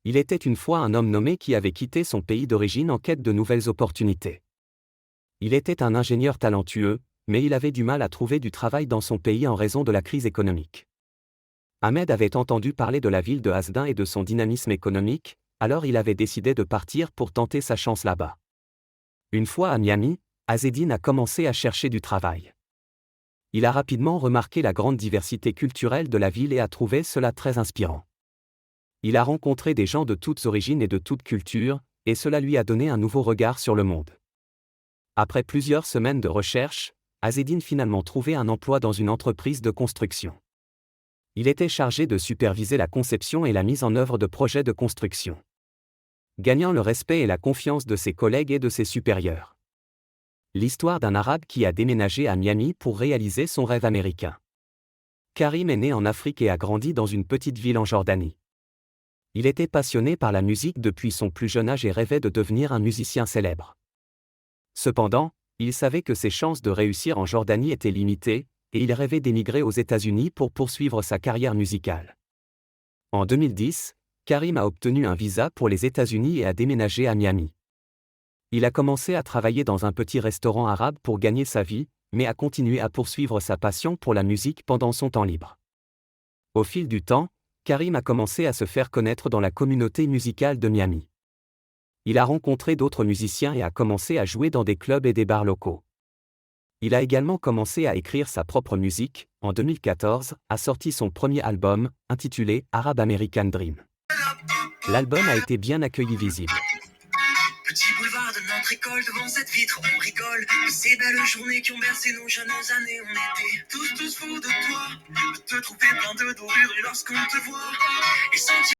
Il était une fois un homme nommé qui avait quitté son pays d'origine en quête de nouvelles opportunités. Il était un ingénieur talentueux, mais il avait du mal à trouver du travail dans son pays en raison de la crise économique. Ahmed avait entendu parler de la ville de Hasdin et de son dynamisme économique, alors il avait décidé de partir pour tenter sa chance là-bas. Une fois à Miami, Azzedine a commencé à chercher du travail. Il a rapidement remarqué la grande diversité culturelle de la ville et a trouvé cela très inspirant. Il a rencontré des gens de toutes origines et de toutes cultures, et cela lui a donné un nouveau regard sur le monde. Après plusieurs semaines de recherche, Azzedine finalement trouvé un emploi dans une entreprise de construction. Il était chargé de superviser la conception et la mise en œuvre de projets de construction, gagnant le respect et la confiance de ses collègues et de ses supérieurs. L'histoire d'un Arabe qui a déménagé à Miami pour réaliser son rêve américain. Karim est né en Afrique et a grandi dans une petite ville en Jordanie. Il était passionné par la musique depuis son plus jeune âge et rêvait de devenir un musicien célèbre. Cependant, il savait que ses chances de réussir en Jordanie étaient limitées, et il rêvait d'émigrer aux États-Unis pour poursuivre sa carrière musicale. En 2010, Karim a obtenu un visa pour les États-Unis et a déménagé à Miami. Il a commencé à travailler dans un petit restaurant arabe pour gagner sa vie, mais a continué à poursuivre sa passion pour la musique pendant son temps libre. Au fil du temps, Karim a commencé à se faire connaître dans la communauté musicale de Miami. Il a rencontré d'autres musiciens et a commencé à jouer dans des clubs et des bars locaux. Il a également commencé à écrire sa propre musique. En 2014, a sorti son premier album, intitulé Arab American Dream. L'album a été bien accueilli visible. Petit boulevard de notre école, devant cette vitre, on rigole. De ces belles journées qui ont bercé nos jeunes années, on était tous fous de toi. De te trouver plein de dorures lorsqu'on te voit. Et sentir